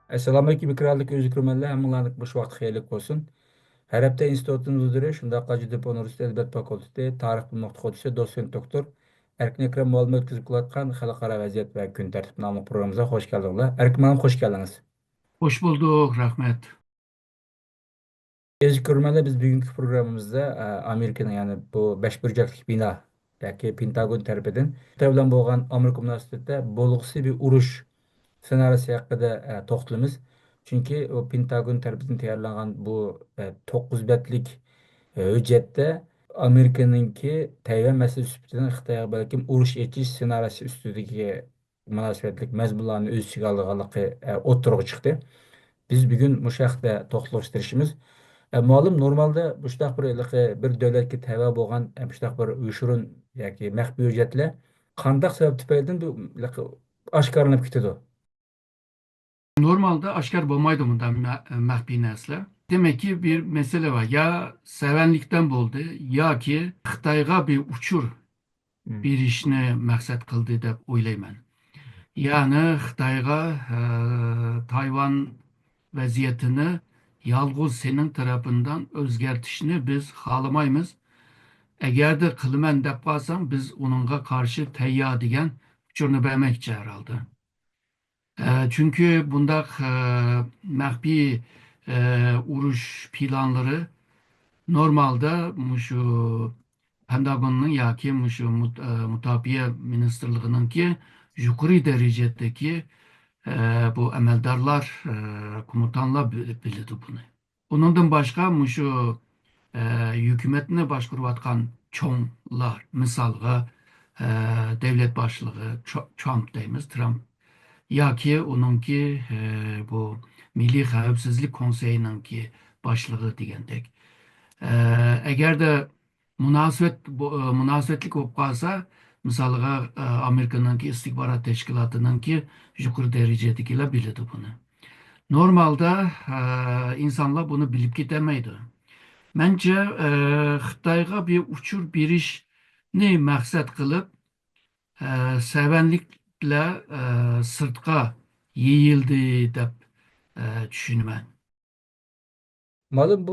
Assalamu alaikum ikrarlık özgürmenler hamılarlık boş vakti hayırlık olsun. Her hafta institutun müdürü, şunda Hacı Depo Üniversitesi Edebiyat Fakültesi Tarih Bilmek Fakültesi doçent doktor Erkin Ekrem Muallim ötküzüp kılatkan Halkara Vaziyet ve Gün Tertip namı programımıza hoş geldiniz. Erkin Hanım hoş geldiniz. Hoş bulduk, rahmet. Özgürmenler biz bugünkü programımızda Amerika'nın yani bu beş burcaklık bina belki Pentagon tarafından bilen boğan Amerika münasebette bolğusu bir uruş senaryosu hakkında toxtalımız. Çünkü o Pentagon tarafından tayarlanan bu 9 betlik hüccette Amerika'nınki Tayvan meselesi üstünden Xitayga belki uruş etiş senaryosu üstündeki münasebetlik mezmunlarını öz içine alganlığı oturuğa çıktı. Biz bugün bu şahda toxtalıştırışımız. Malum normalde bu şahda bir devletki tava bolgan bu şahda bir uyuşurun yoki maxfiy hücjetler qandaq sebep tüpeyden bu aşkarlanıp ketedi. Normalde aşkar bulmaydı bundan mahbi nesle. Demek ki bir mesele var. Ya sevenlikten buldu ya ki Xitayga bir uçur Hmm. bir işini maksat kıldı dep oylayman. Yani Xitayga Tayvan vaziyetini yalğız senin tarafından özgertişini biz xalamaymiz. Eğer de kılmen dep kalsan biz onunla karşı teyya diyen uçurunu vermekçi herhalde. Çünkü bunda mahbi uruş planları normalde şu Pentagon'un ya ki şu Mutafiye Ministerliği'nin ki yukarı derecedeki bu emeldarlar komutanlar bildi bunu. Onundan başka şu hükümetine başkuruvatkan çoğunlar, misalga devlet başlığı Trump deyimiz, Trump ya ki onunki bu Milli Xavfsizlik Konseyi'ninki başlığı degендek. Eğer de münasebetlik olup kalsa misalga Amerika'nınki istihbarat teşkilatınınki yukarı derecedekiler bilirdi bunu. Normalde insanlar bunu bilip gidemeydi. Bence Xitayga bir uçur bir iş ne maksat kılıp sevenlikle sırtka yeyildi dep düşünümen. Malum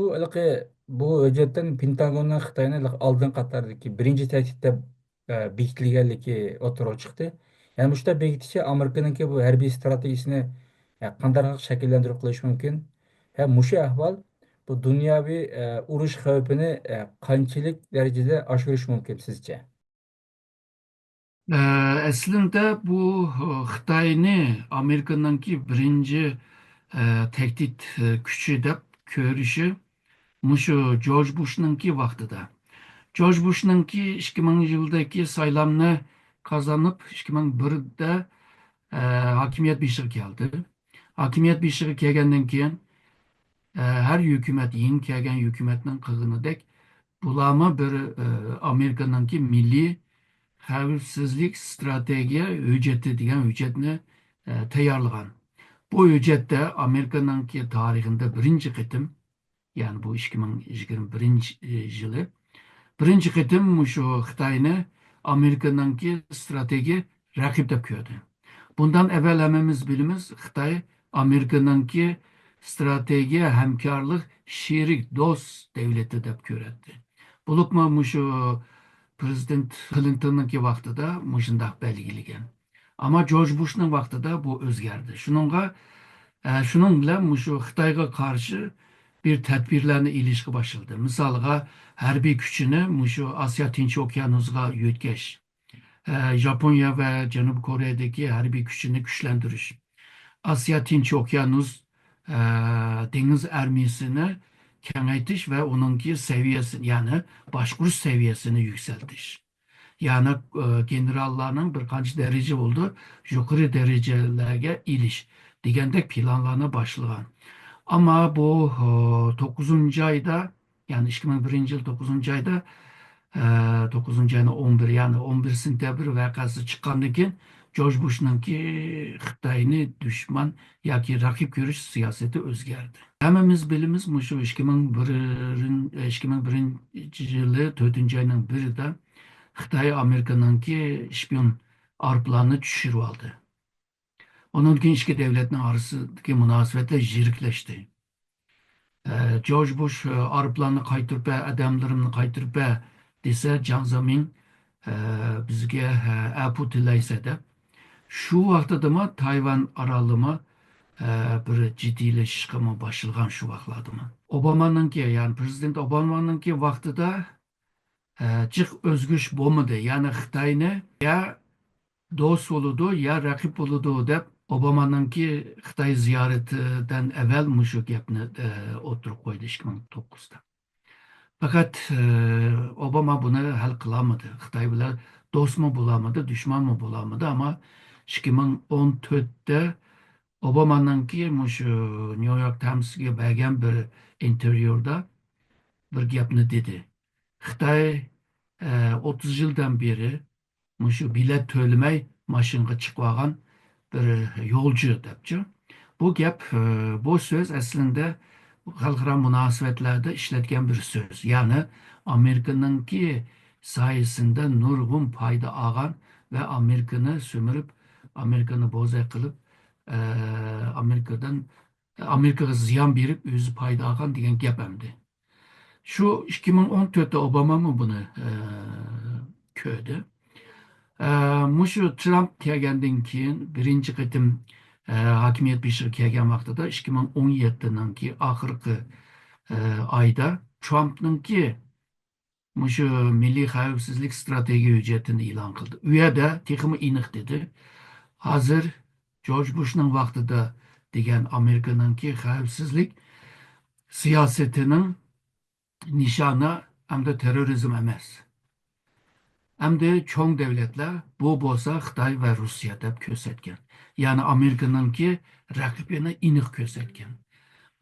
bu hüccetten Pentagon'dan Xitay'ın aldığın katlardaki birinci tehditte bekitilgenligi oturuğa çıktı. Yani bu işte bekitişi Amerika'nınki bu harbiy stratejisini qanday şekillendirip kılış mümkün. Hem muşu ahval bu dünyavi uruş xavfini qanchalik derecede aşırış mümkün sizce? E, Aslında bu Xitayni Amerika'nınki birinci tehdit gücü dep körüşü muşu George Bush'nınki vaxtıda. George Bush'nınki 2000 yıldaki saylamını kazanıp 2001'de hakimiyet bir geldi. Hakimiyet bir kelgenden keyin her hükümet, yeni kelgen hükümetinin kılığını dek bulama bir Amerika'nınki milli xavfsizlik strategiya hücceti degan hüccetni tayyorlagan. Bu hüccetde Amerika'nınki tarixinde birinci qitim, yani bu 2021 yılı birinci qitim şu Xitoyni Amerika'nınki strateji raqib deb ko'rdi. Bundan evvel hemmemiz bilimiz Xitoy Amerika'nınki strateji hamkorlik sherik do'st devleti deb ko'radi. Bulupmu şu Prezident Clinton'ınki vaqtida muşundaq belgilegen. Ama George Bush'ның vaqtida bu o'zgardi. Şunun bilan şu Xitoyga qarshi bir tedbirlerine ilişki başladı. Misalga harbiy kuchini şu Asya Tinch okyanusga yo'tkash, Japonya ve Janubiy Kore'deki harbiy kuchini kuchlantirish, Asya Tinch okyanus e, deniz armiyasini kengaytish ve onunki seviyesini yani başkuruş seviyesini yükseltiş. Yani generallarının birkaç derece oldu. Yukarı derecelerge iliş. Digendek planlarına başlayan. Ama bu 9. ayda yani 2001 yıl 9. ayda 9. ayın 11 yani 11 sentabr vakası çıkandan keyin George Bush'nınki Xitoyni düşman yoki rakip görüş siyosati o'zgardi. Hammamiz bilamiz shu 2001 yılı 4. ayının birida Xitoy Amerika'nınki şpiyon arplarını düşürüp aldı. Onun keyin ikki davlatning orasidagi munosabatlar zirikleşti. George Bush Araplarni qaytirib odamlarimni qaytirib desa Jiang Zemin bizga apu tilaysa deb shu vaqtidami Tayvan orolimi bir jiddiylashishi boshlangan shu vaqtlardami. Obamanınki yani Prezident Obamanınki vaqtida jiq o'zgarish bo'lmadi. Ya'ni Xitoyni ya do'st bo'ludi ya raqib bo'ludi deb Obamanınki Xitoy ziyoratidan avval mushu gapni o'tirib qo'ydi 2009'da. Fakat Obama bunu hal qilolmadi. Xitoy bilan do'stmi bo'lolmadi, dushmanmi bo'lolmadi, ama 2014'te Obama'nınki mushu New York Times'ga bergan bir intervyuda bir gapni dedi. Xitoy 30 yıldan beri mushu bilet to'lamay mashinga chiqib olgan bir yo'lchi debchi. Bu gap, bu so'z aslında xalqaro munosabatlarda ishlatgan bir so'z. Ya'ni Amerikanınki sayesinde nurg'un foyda olgan va Amerikani sömürüp, Amerikani bo'zaq qilib, Amerikadan Amerikaga ziyon berib, o'zi foyda olgan degan gap hamdi. Şu 2014'te Obama mı bunu köydü? Muşu Trump kelgandan keyin birinchi qitim hokimiyat beshig'i kelgan vaqtida 2017'ninki oxirgi oyda Trumpninki muşu milliy xavfsizlik strategiya hujjatini e'lon qildi. U yerda texmi aniq dedi. Hozir George Bushning vaqtida degan Amerikaninki xavfsizlik siyosatining nishoni hamda terrorizm emas. Hamda cho'ng davlatlar bu bo'lsa Xitoy va Rossiya deb ko'rsatgan. Ya'ni Amerikaninki raqibini aniq ko'rsatgan.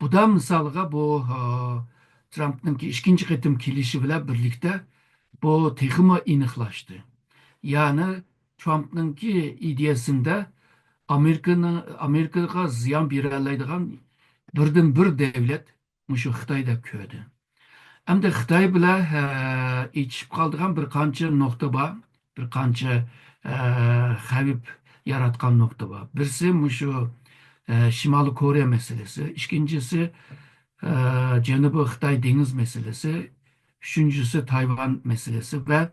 Budan misolga bu Trumpninki ikkinchi qitim kelishi bilan birlikda bu texmi aniqlashdi. Ya'ni Trumpninki ideyasida Amerikaga ziyon bera oladigan birdan bir davlat mushu Xitoy deb ko'rdi. Hem de Xitoy bilan yetishib qoldigan bir qancha nuqta bor, bir qancha xavf yaratgan nuqta bor. Birisi mushu Shimoliy Koreya meselesi, ikkinchisi Janubiy Xitoy dengiz meselesi, üçüncüsü Tayvan meselesi ve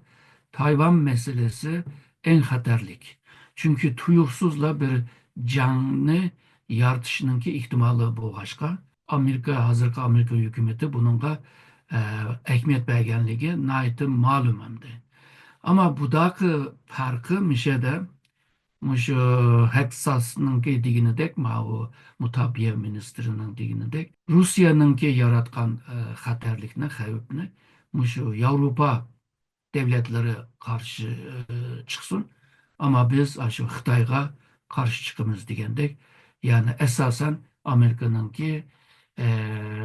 Tayvan meselesi en xatarlik. Çünkü tuyuqsuzla bir jangni yaratishninki ehtimoli bo'lg'achqa hozirgi Amerika hukumati bununla ahamiyat berganligi nihoyatda ma'lum hamdi. Ama budagi farqi mishada mushu Haksasninki deganidek, u mudofaa ministrining deganidek, Rossiyaninki yaratgan xatarlikni, xavfni mushu Yevropa devletlari qarshi chiqsin, ama biz shu Xitoyga qarshi chiqamiz degandek, ya'ni asosan Amerikaninki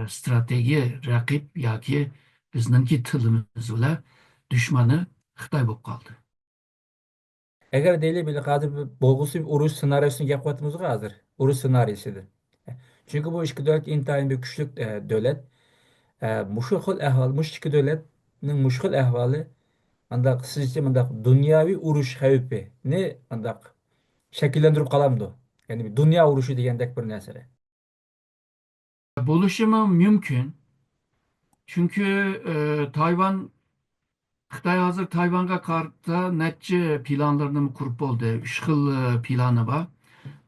strateji raqib yoki bizningki tilimiz bilan dushmani Xitoy bo'lib qoldi. Eğer değil bile hozir bo'lg'usi bir urush ssenarisini gap qilyapmiz hozir. Urush ssenariysidir. Çünkü bu ikki davlat intayin bir kuchli davlat. Mushu xil ahvol, mush ikki davlatning mush xil ahvoli andaq sizcha mandaq dunyoviy urush xavfini andaq shakllantirib qolamdi. Ya'ni bir dunyo urushi degandek bir narsa. Buluşumu mümkün. Çünkü Tayvan Xitoy hozir Tayvanga qarata necha planlarni qurib bo'ldi. 3 xil plani bor.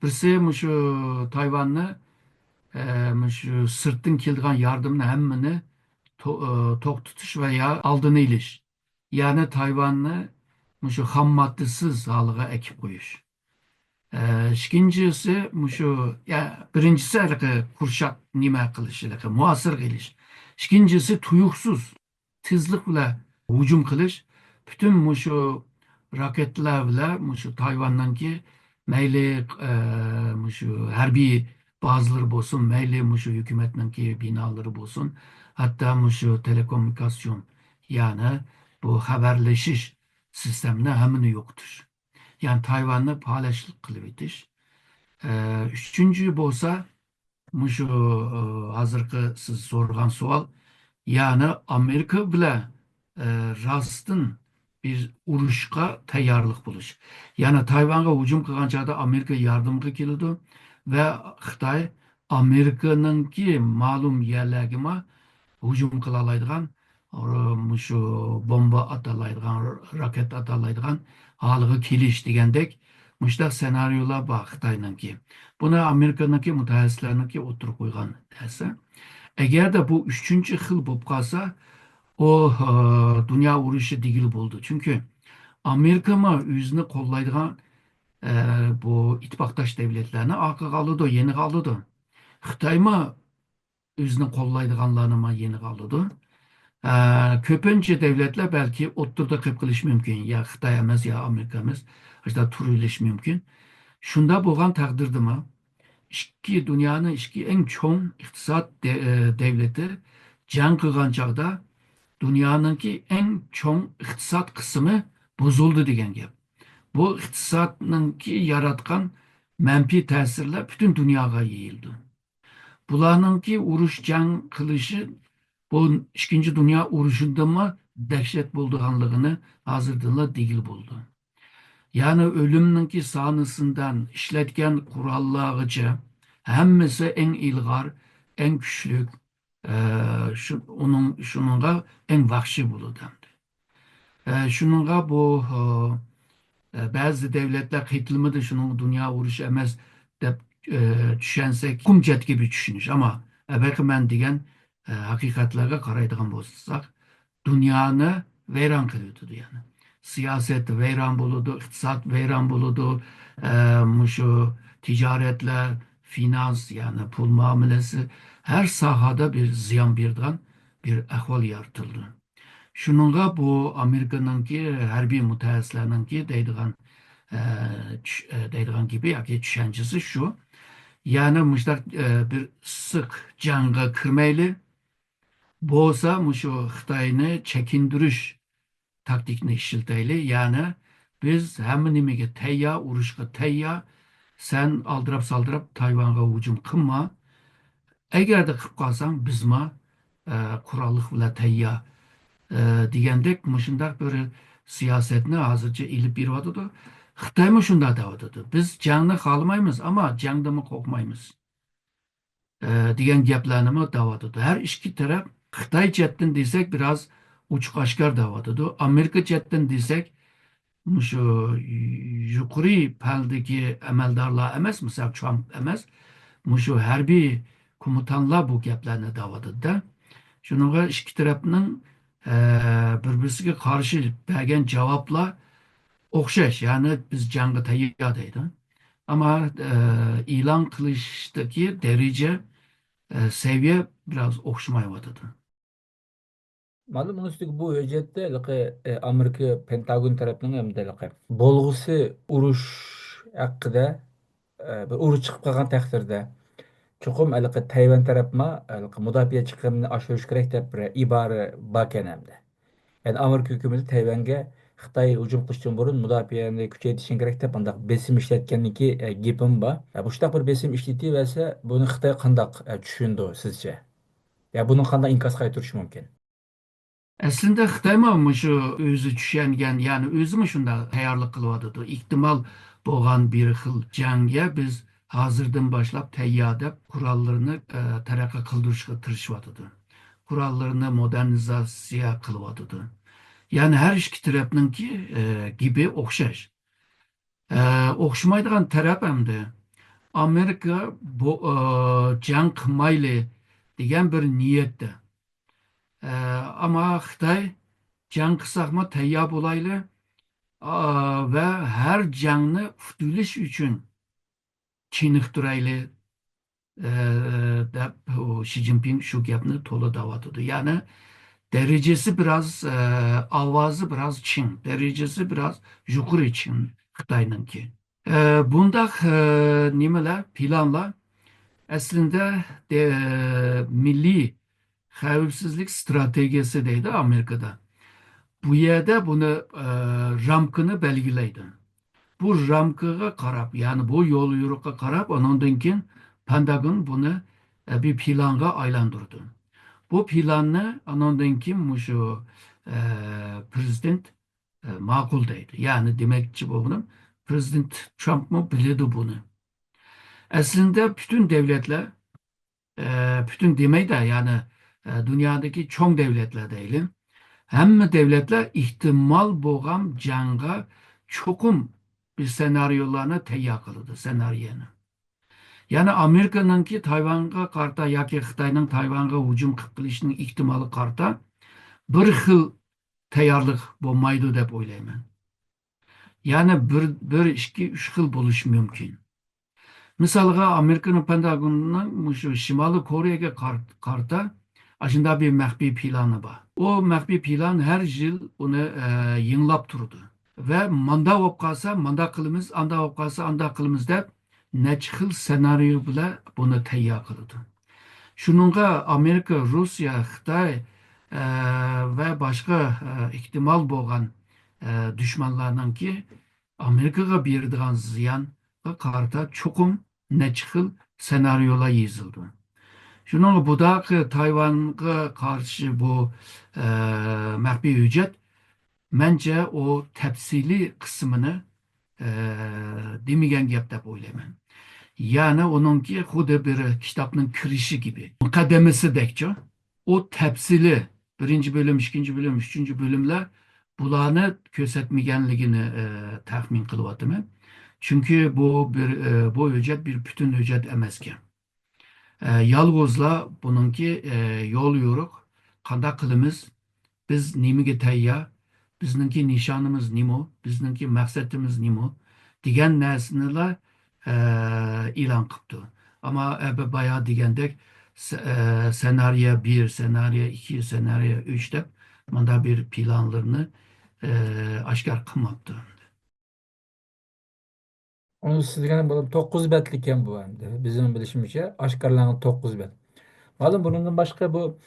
Birisi shu Tayvanni shu sirtdan kelgan yordamni hammani to'xtatish va ya oldini olish. Ya'ni Tayvanni shu ham moddasiz holiga ekib qo'yish. İkincisi şu ya birincisi kurşak nima qilish, muasir qilish. İkincisi tuyuqsiz tezlik bilan hujum qilish. Bütün şu raketlar bilan şu Tayvandanki mayli şu harbiy bazalar bo'lsin, mayli şu hukumatninki binolari bo'lsin, hatto şu telekommunikasyon, ya'ni bu haberleşiş sistemini hammani yo'qotish. Yani Tayvan'ı paylaşılık kılıp etiş. Üçüncü bolsa, şu hazırki siz sorgan sual, yani Amerika bile rastın bir urushga tayyorlik bo'lish. Ya'ni Tayvanga hujum qilgan chog'da Amerika yordamga keladi va Xitoy Amerikaningki ma'lum yerlarga hujum qila oladigan shu bomba atalaydigan, raket atalaydigan holiga kelish degandek mushtaq senaryolar bor Xitoyninki. Buni Amerikaniki mutaxassislarniki o'tirib qo'ygan narsa. Agarda bu uchinchi xil bo'lib qolsa, o dünya urushi digil bo'ldi. Chunki Amerika mı o'zini qo'llaydigan e, bu ittifoqdosh davlatlarni orqaga oladi, yeniga oladi. Xitoy mı o'zini qo'llaydiganlarni mı yeniga oladi. Ko'pincha davlatlar balki o'ttirda qilib qilish mumkin. Ya Xitoy emas, ya Amerika emas. Işte turilish mumkin. Shunda bo'lgan taqdirdami, dünyanın en çoğun iqtisod devleti jang qilgan chog'da dünyanınki en çoğun iqtisod qismi bozuldu degan gap. Bu iqtisodninki yaratgan manfiy ta'sirlar butun dunyoga yeyildi. Bularninki urush jang qilishi bu ikkinchi dunyo urushidami dahshat bo'lganligini hozirda digil bo'ldi. Ya'ni o'limninki sonisidan ishlatgan qurollargacha hammasi eng ilg'or, eng kuchli, shuningga eng vahshiy bo'ladi. Shuningga bu ba'zi davlatlar qaytilmadi shuning dunyo urushi emas deb tushunsak hukmjat gibi tushunish. Ama belki men degan haqiqatlarga qaraydigan bo'lsak dunyoni vayron qilyotdi. Yani siyoset vayron bo'ladi, iqtisod vayron bo'ladi, shu tijoratlar, finans yani pul muomalasi her sahada bir ziyon beradigan bir ahvol yaratildi. Şununla bu Amerika'nınki harbiy mutaxassislarninki deydigan gibi yoki tushunchasi shu. Yani muştak bir sık jangga kirmayli bo'lsa shu Xitoyni chekindirish taktikni ishlatayli. Yani biz hamma nimaga tayyor, urushga tayyor. Sen aldirab saldirab Tayvanga hujum qilma. Agarda qilib qolsang bizma qurollik bilan tayyor degandek shundoq bir siyosatni hozircha ilib beryotidi. Xitoymi shunday deyotidi. Biz jangni xohlamaymiz, ammo jangdan qo'rqmaymiz degan gaplarni deyotidi. Har ikki taraf Xitoy chetdan desak biroz uch qo'shqor deyotidi. Amerika chetdan desak shu yuqori paldagi amaldorlar emas, misol Trump emas, shu harbiy komutanlar bu gaplarni deyotidi-da. Şununla iki tarafının birbirine karşı bergen cevapla okşaş. Yani biz jangga tayyor deydi. Ama ilan kılıştaki derece seviye biraz okşamayıverdi. Malum üstü bu hüccette Amerika Pentagon tarafından hem de bolğusu uruş hakkında bir uruş çıkıp kalgan takdirde çokum Tayvan tarafıma müdafiye çıkımını aşırı gerek dep bir ibare baken hem de. Yani Amerika hükümeti Tayvan'a Xitoy hücum qilishdan burun mudofaani kuchaytirishing kerak deb undaq besim ishlatganniki gapim bor. Bu shunaqa bir besim ishlataversa, buni Xitoy qandoq tushundi sizcha? Buni qanday inkos qaytarish mumkin? Aslında Xitoymi shu o'zi tushungan, ya'ni o'zimi shunda tayyorlik qilyotdi. Ehtimol bo'lgan bir xil jangga biz hozirdan boshlab tayyor deb qurollarni taraqqiy qildirishga tirishyotdi. Qurollarni modernizatsiya qilyotdi. Yani her iki tarafınınki gibi okşaş. Okşamaydigan taraf hem de Amerika bu jang qilmayli degan bir niyatda. Ama Xitoy jang qilsakmi tayyor bo'layli ve her jangni tutulish uchun chiniqtirayli deb Xi Jinping shu gapni to'la deyotdi. Yani derecesi biraz avazı biraz Çin, derecesi biraz yukarı Çin Xitay'ınki. Bunda nimeler planlar aslında milli xavfsizlik stratejisi deydi Amerika'da. Bu yerde bunu ramkını belgileydi. Bu ramkıga qarab, yani bu yol yürüyüşe qarab, ondan keyin Pentagon bunu bir planga aylandırdı. Bu planni anondan kim şu prezident makul deydi. Yani demekçi bunu Prezident Trump mı bilirdi bunu. Aslında bütün devletler, bütün demeyi de yani dünyadaki çoğu devletler değilim. Hem devletler ihtimal boğam canga çokum bir senaryolarını teyyak kılıdı, senaryonu. Yani Amerika'nınki Tayvan'a karta yoki Xitoyning Tayvan'a hujum qilishining ehtimoli qarta bir xil tayyorlik bo'lmaydi deb o'ylayman. Yani bir ikki uch xil bo'lishi mumkin. Misalga Amerika'nın Pentagon'un şu Şimali Kore'ye karta aslında bir mahfi planı var. O mahfi plan her yıl onu yığınlap durdu. Ve manda olup kalsa manda kılımız, anda olup kalsa anda kılımız dep neç xil senaryo bile bunu teyya kıldı. Şununla Amerika, Rusya, Xitay ve başka ihtimal boğan düşmanlarının ki Amerika'ya berdiğan ziyan karta çokum neçhil senaryolar yazıldı. Şunun bu da ki Tayvan'a karşı bu e, mahbi hücret bence o tepsili kısmını e, demigen gap dep oylayman. Yani onunki huda bir kitapның kirişi gibi. Kademesi dekço. O tepsili birinci bölüm, ikinci bölüm, üçüncü bölümler bularını kösetmegenligini tahmin kılıvatımen. Çünkü bu hüccet bir bütün hüccet emezken. Yalgozla bununki yol yoruk. Kanda kılımız biz nimige tayya, bizningki nişanımız nimo, bizningki maksatımız nimo degan narsanilar e'lon qilibdi. Ama bayağı degandek senaryo 1, senaryo 2, senaryo 3 deb manda bir planlarını oshkor qilmabdi. Onu siz degani bu 9 betlik ekan bu endi. Bizim bilishimizcha oshkorlangan 9 bet. Ma'lum bundan başka bu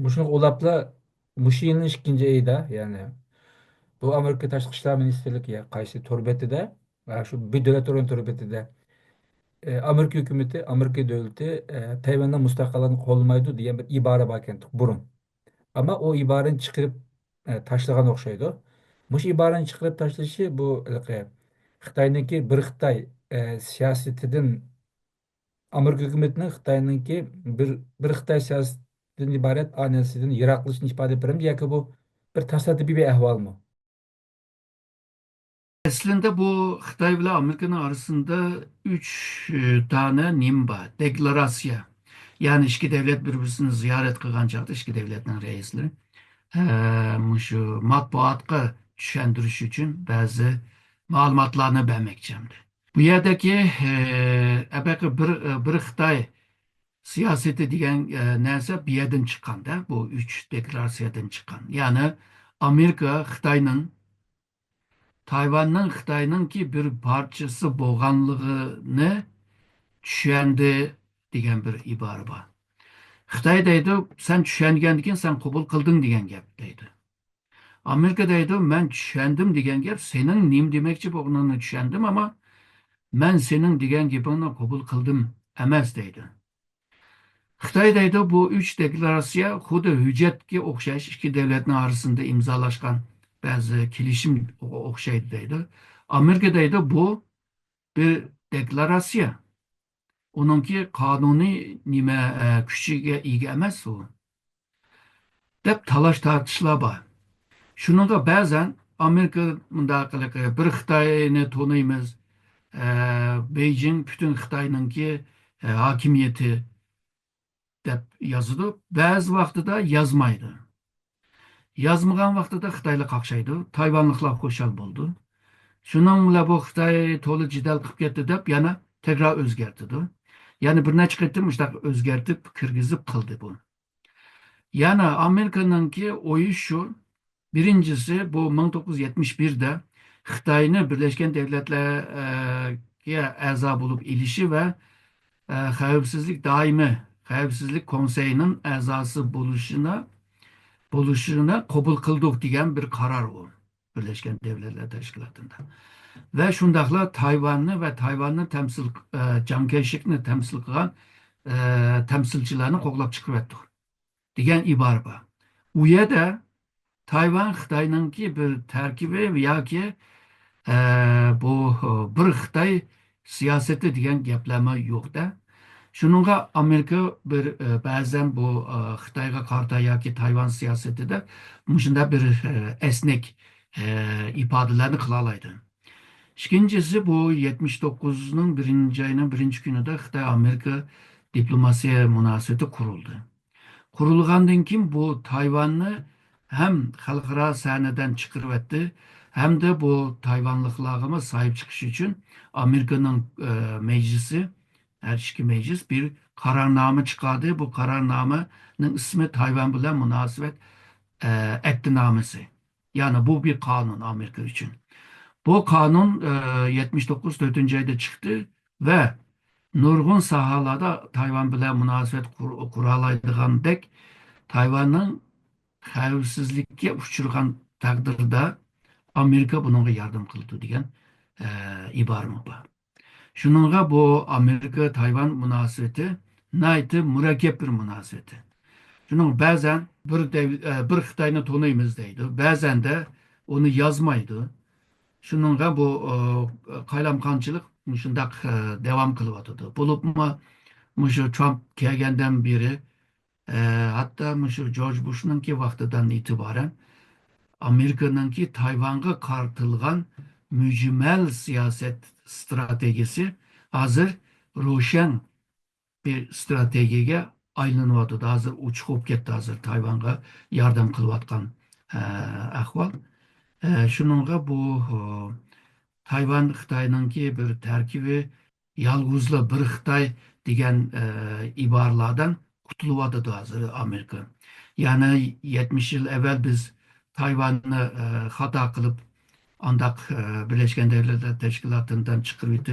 şunu ulapla muşu yılın ikinci ayda yani bu Amerika Tashqi ishlar ministrligi ya qaysi to'rbetida va shu bir davlat o'rin to'rbetida Amerika hükümeti, Amerika devleti Tayvan'dan müstakilini qo'llamaydi degan bir ibora bor ekan burun. Ama o ibarəni çıkarıp taşlagan okşaydı. Muş ibarəni çıkarıp taşlaşı bu Xitay'daki bir Xitay siyasetinin Amerika hükümetinin Xitay'daki bir Xitay siyasetinden ibaret anesinden yıraklaşını ifade ederim diye ki bu bir tasadüfi bir ehval mı? Aslında bu Xitay ile Amerika'nın arasında üç tane nimba, deklarasya. Yani iki devlet birbirini ziyaret kılgan çağda iki devletin reisleri. Şu matbuatga tushundirish uchun ba'zi ma'lumotlarni bermoqchimdi. Bu yerdagi bir Xitoy siyosati degan narsa bu yerdan chiqqanda, bu uch deklaratsiyadan chiqqan. Ya'ni Amerika Xitoyning Tayvanning Xitoyninki bir parchasi bo'lganligini tushundi degan bir ibora bor. Xitoy deydi, sen tushungandan keyin sen qabul qilding degan gap deydi. Amerika deydi, ben tushundim degan gap sening nim demoqchi bo'lganini tushundim ama men sening degan gapingni qabul qildim emas deydi. Xitoy deydi, bu uch deklaratsiya xuddi hujjatga o'xshash ikki davlatning orasida imzolashgan ba'zi kelishim o'xshaydi deydi. Amerika deydi, bu bir deklaratsiya. Onunki qonuniy nima kuchiga ega emas u deb talash tortishlar bor. Şununla bazen Amerika mündakiligi bir Xitoyni tanıymiz. Beijing bütün Xitoyninki hakimiyeti deb yazıdı. Bazı vaqtida yazmaydı. Yazmagan vaqtida Xitoylar qaqshaydi. Tayvanliklar qo'shal bo'ldi. Shundan bilan bu Xitoy to'la jidal qilib ketdi deb yana tekrar o'zgartirdi. Yani bir necha qatim shunaqa o'zgartib, kirgizib qildi bu. Yani Amerika'nınki oyu şu. Birincisi bu 1971'de Xitayni Birleşken Devletler'e a'zo bulup ilişi ve Xavfsizlik Daimi Xavfsizlik Konseyi'nin a'zosi buluşuna kabul kıldık degan bir karar o Birleşken Devletler Teşkilatı'nda. Ve şundakla Tayvan'ı ve Tayvan'ı Chiang Kai-shekni temsil kılan temsilcilerini qo'llab chiqaryapti degan ibora bor. U yerda Tayvan Xitoyningki bir tarkibi yoki bu bir Xitoy siyosati degan gaplama yo'qda. Shuningga Amerika bir ba'zan bu Xitoyga qarta yoki Tayvan siyosatida shunda bir esnek ifodalarni qila oladi. İkincisi bu 79'un birinci ayının birinci günü de Xitoy-Amerika diplomasiya münasebeti kuruldu. Kurulgandan kim bu Tayvan'ı hem halkara sahneden çıkarıvetti hem de bu Tayvanlıklarıma sahip çıkış için Amerika'nın meclisi, her iki meclis bir kararname çıkardı. Bu kararnamenin ismi Tayvan bilen münasebet ettinamesi. Yani bu bir kanun Amerika için. Bu kanun 79 4. ayda çıktı ve nurgun sahalarda Tayvan bilen münasebet kuralaydıgandek Tayvan'ın xavfsizlikka uchragan taqdirda Amerika bununla yardım kıldı degan ibarə var. Şununla bu Amerika Tayvan münasebeti naytı murakkab bir münasebeti. Şunun bazen bir Xitayni tanıyımız deydi. Bazen de onu yazmaydı. Şununla bu kaylamkançılık şundaq devam kılıvatıdı. Bulup mu şu Trump kelgenden beri hatta şu George Bush'unki vaktidan itibaren Amerika'nınki Tayvan'a kartılgan mücmel siyaset stratejisi hazır roşen bir stratejiye aylanıvadı. Hazır uçup gitti hazır Tayvan'a yardım kılıvatkan ahval. Şununla bu Tayvan Xitay'ınki bir terkibi yalgızla bir Xitay degan ibarlardan kutuluvadı da hazır Amerika. Yani 70 yıl evvel biz Tayvan'ı hata kılıp andak Birleşken Devletler Teşkilatı'ndan çıkıp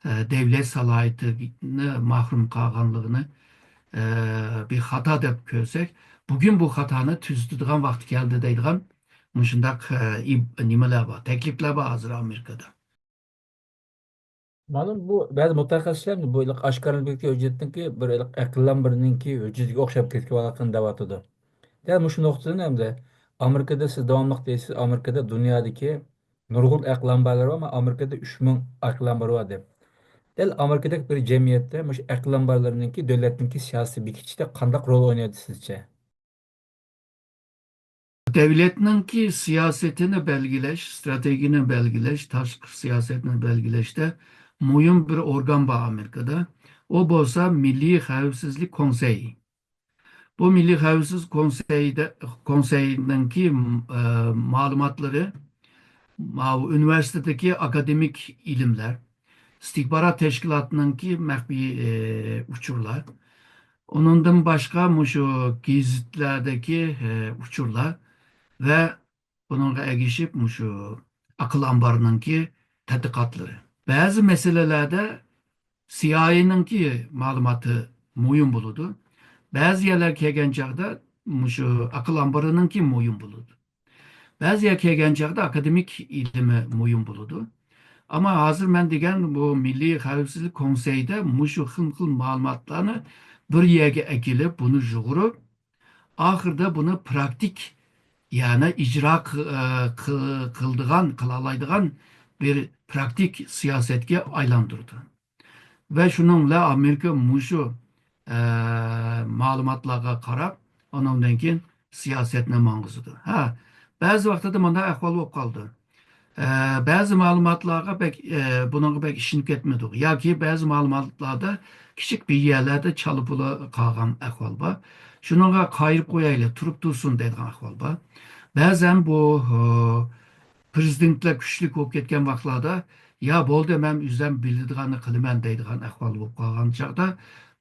devlet salayetini mahrum kalganlığını bir hata dep görsek, bugün bu hatanı tüzdüdüğün vakti geldi deydiğin muşundak nimeler var, teklifler var hazır Amerika'da. Malum bu bazı mutaxassislar bu ilk aşkarlıkta hüccetinki bir ilk akıllan birininki hüccetiga o'xshab ketib alaqan davatıdı. Yani şu noktada hem de Amerika'da siz devamlılık deysiz Amerika'da dünyadaki nurgul akıllanmalar var ama Amerika'da 3000 akıllanmalar var deb. Del Amerika'daki bir cemiyette mush akıllanmalarınınki devletinki siyasi bikiçte kandak rol oynadı sizce? Devletninki siyasetini belgileş, stratejini belgileş, tashqi siyasetini belgileşte muhim bir organ var Amerika'da. O bolsa Milli Xavfsizlik Konseyi. Bu Milli Xavfsizlik Konseyi'ninki malumatları üniversitedeki akademik ilimler, istihbarat teşkilatınınki məxfi uçurlar, onundan başka şu gezitlerdeki uçurlar ve bununla ergişip şu akıl ambarınınki tədqiqatları. Bazı meselelerde CIA'nınki malumatı mühim buludu. Bazı yerler kelgen çağda şu akıl ambarınınki mühim buludu. Bazı yer kelgen çağda akademik ilimi mühim buludu. Ama hazır ben degen bu Milli Xavfsizlik Konseyde muşu hıl malumatlarını bir yerge ekilip bunu jugurup ahırda bunu praktik yani icra kılalaydıgan bir praktik siyasetke aylandırdı. Ve şununla Amerika muşu malumatlarga qarab, onundan keyin siyasetine mangızıdı. Ha, bazı vaxtda manda ahval болып kaldı. Bazı malumatlarga bunun pek işinip ketmedik. Ya ki bazı malumatlarda küçük bir yerlerde çalıpılı kalgan ahval var. Şununla kayırıp koyayla turup dursun dediğin ahval var. Bazen bu prezidentler güçlük olup ketken vaxtlarda ya boldu men üzden bildirganı kılımen deydigan ahval olup kalgan çağda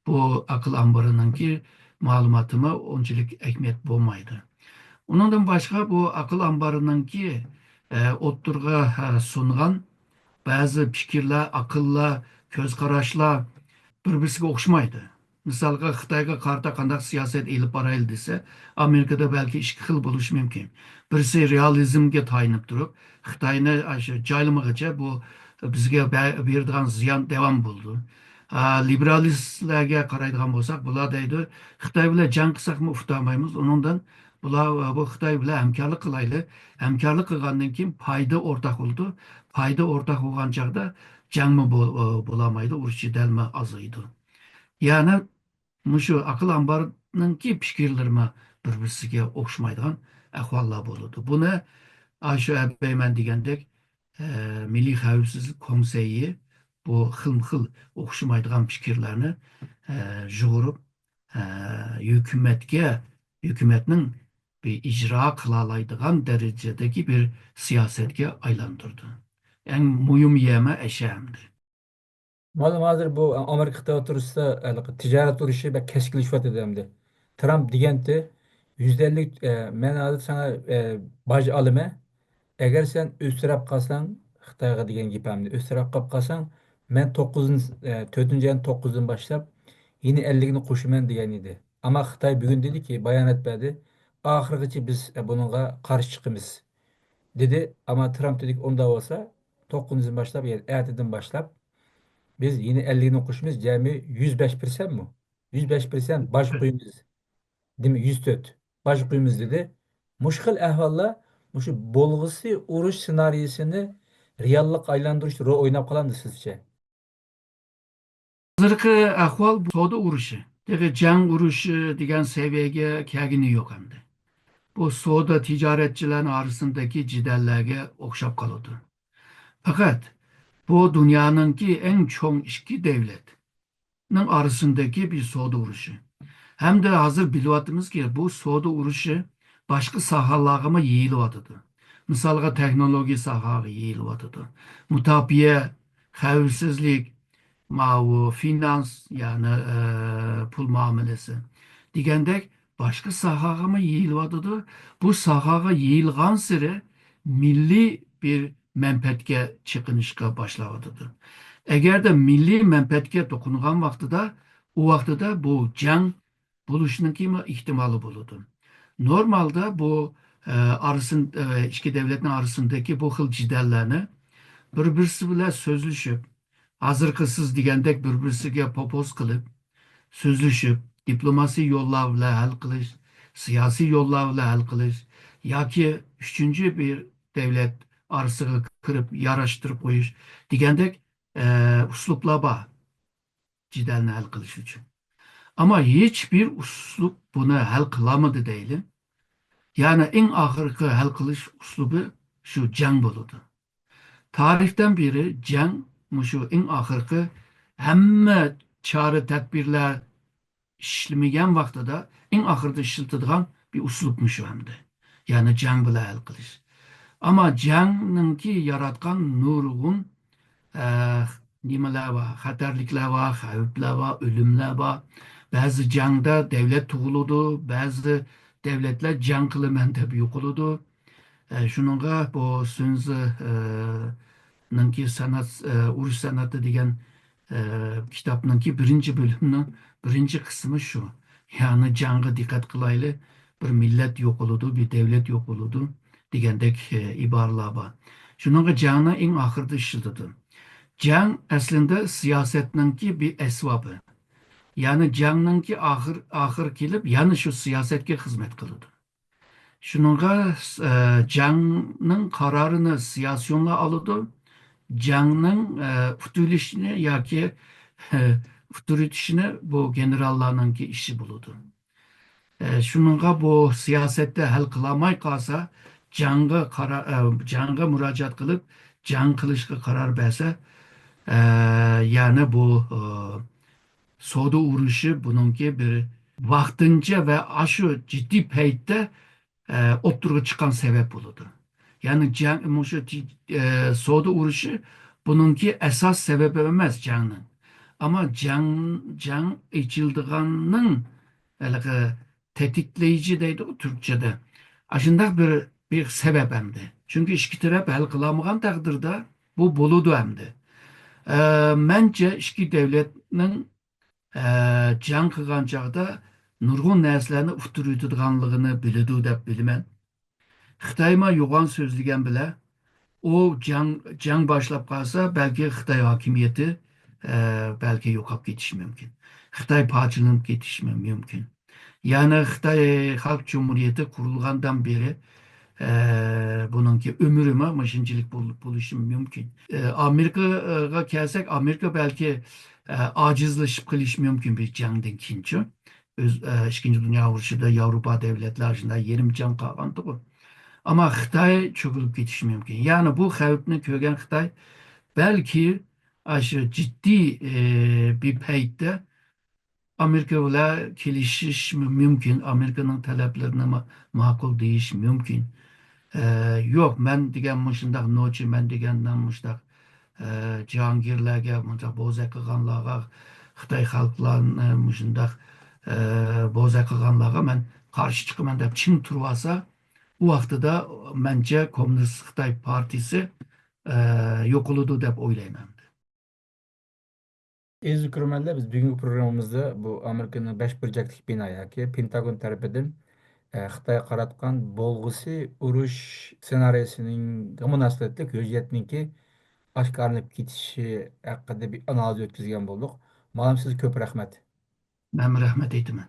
bu akıl ambarınınki malumatıma onçilik ekmet bolmaydı. Onundan başka bu akıl ambarınınki otturga sungan bazı fikirler, akıllar, göz karашlar bir-birisiga o'xshamaydi. Misalga Xitoyga qarta qandaq siyosat elib boraylik desa, Amerikada balki ikki xil bo'lishi mumkin. Birisi realizmga tayinib turib, Xitoyni shu joylamag'icha bu bizga beradigan ziyon davom bo'ldi. Liberalistlarga qaraydigan bo'lsak, bular deydi, Xitoy bilan jang qilsakmi uftolmaymiz, undan Bular bu Xitoy bilan hamkorlik qilayli. Hamkorlik qilgandan keyin foyda o'rtaq bo'ldi. Foyda o'rtaq bo'lgan chog'da jangmi bo'lamaydi, urush jidalmi azaydi. Ya'ni mushu aql ambarininki fikrlarimi bir-birisiga o'xshamaydigan ahvollar bo'ladi. Buni shu Abeyman degandek e, Milliy xavfsizlik konseyi bu xilma-xil o'xshamaydigan fikrlarni yig'ib hukumatning bir icra kılalaydıgan derecedeki bir siyasetge aylandırdı. En mühim yeme eşeğimdi. Malum hozir bu Amerika Xitoy o'tirisida tijorat urushi va keskinlashyapti endi. Trump degandi %50 men hozir sana boj olaman. Agar sen o'stirib qolsang Xitoyga degan gapimni o'stirib qolib qolsang men 4 ayın 9'dan boshlab yeni 50'ni qo'shaman degan edi. Ammo Xitoy bugun dediki bayonot berdi. Oxirigacha biz bunga qarshi chiqamiz dedi. Ammo Trump dedik unda bo'lsa 9'dan boshlab yani ertadan boshlab biz yeni 50'ni qo'shimiz jami 105% mi? 105% boj qo'yamiz. Değil mi? 104. Boj qo'yamiz dedi. Mushkil ahvolda mushu bo'lg'usi urush ssenarisini reallik aylantirish rol o'ynab qoladi sizcha? Hazırki ahval bu soda uruşu. Dege can uruşu diyen seviyeye kegini yok hem de. Bu soda ticaretçilerin arasındaki cidellerge okşap kalıdı. Fakat bu dünyanınki en çok işki devletinin arasındaki bir soda uruşu. Hem de hazır biliyorsunuz ki bu soda uruşu başka sahalarıma yayılıvadıdı. Misalga teknoloji sahaları yayılıvadıdı. Mutafiye, xavfsizlik, mavu, finans yani pul muamelesi. Degandek başka sahalarıma yayılıvadıdı. Bu sahaga yayılgan sırı milli bir menfaatge çıkınışka başlavadıdı. Eğer de milli menfaatge dokungan vaxtıda o vaxtıda bu can buluşunun ihtimali buludu. Normalde bu iki devletin arasındaki bu xil cidallarni bir-birisi bilan so'zlashib, hazırkı siz degandek bir-birisiga popoz qilib, so'zlashib, diplomasiy yo'llar bilan hal qilish, siyosiy yo'llar bilan hal qilish yoki uchinchi bir davlat orasiga kirib yarashtirib qo'yish degandek uslublar bor jidalni hal qilish uchun. Ama hiçbir uslup bunu hal kılamadı değilim. Yani en ahırkı hal kılış uslubu şu can buludu. Tarihten beri can şu en ahırkı hemme çare tedbirler işlemeyen vakti da en ahırda işletildiğin bir uslupmuş hem de. Yani can bile hal kılış. Ama canın ki yaratkan nurgun nimalar var, xatarliklar var, xavflar var, ölümler var. Bazı cangda devlet tug'iladi, bazı devletler jang qilaman deb yo'qoladi. Shuningga bu so'zi ninki sanat, urush san'ati degan kitobninki birinchi bo'limni birinchi qismi shu. Ya'ni jangga diqqat qilayli, bir millat yo'qoladi, bir devlet yo'qoladi degandek iboralar bor. Shuningga jangni eng oxirida ishlatadi. Jang aslında siyasetninki bir esvabı. Yani canınki ahır kelip yani şu siyasetke hizmet kılıdı. Şununla canın kararını siyasyonla alıdı. Canın fütülüşünü ya ki fütürütüşünü bu generallarınki işi buludu. Şununla bu siyasette hal kılamay kalsa canga müracaat kılıp can kılışka karar verse yani bu soda uruşu bununki bir vaktince ve aşı ciddi peytte oturup çıkan sebep oldu. Yani soda uruşu bununki esas sebebi emez canın. Ama can içildiğinin tetikleyici deydi o Türkçe'de. Aşında bir sebep hem de. Çünkü işki taraf hal kılamıgan takdirde bu buludu hem de. Bence iki devletinin can qilgan chog'da nurg'un narsalarni uqtirayotganligini biladi deb bilaman. Xitoyma yo'g'on so'zlagan bilan o jang boshlab qolsa balki Xitoy hokimiyati balki yo'qolib ketishi mumkin. Xitoy parchalanib ketishi mumkin. Yani Xitay Halk Cumhuriyeti kurulgandan beri bununki ömrüme maşıncılık buluşum mümkün. Amerika'ya kelsek, Amerika belki acizleşip kılış mümkün bir cangdan kinçi. İkinci Dünya Vuruşu'da Avrupa devletler arasında yerim can kalgandı bu. Ama Xitay çökülüp getiş mümkün. Yani bu xavfni kögen Xitay belki aşı ciddi bir peytte Amerika ile kelişiş mümkün. Amerika'nın taleplerine makul deyiş mümkün. Yok, ben degan muşundaq noçi, ben degenden muşundaq Cihangirlarga, muşundaq bo'za qilganlarga, Xitoy xalqlarini muşundaq bo'za qilganlarga men qarshi chiqaman deb chin turib olsa, u vaqtida mencha Kommunist Xitoy partisi yo'qoladi deb o'ylayman. Aziz Kurman'da biz bugünkü programımızda bu Amerika'nın 5 burcaklık bina yoki Pentagon tarafidan Xitoyga qaratgan bo'lg'usi urush ssenariysining munosabatli hujjatniki oshkorlanib ketishi haqida bir analiz o'tkazgan bo'ldik. Malam siz ko'p rahmat. Ben rahmet eyledim.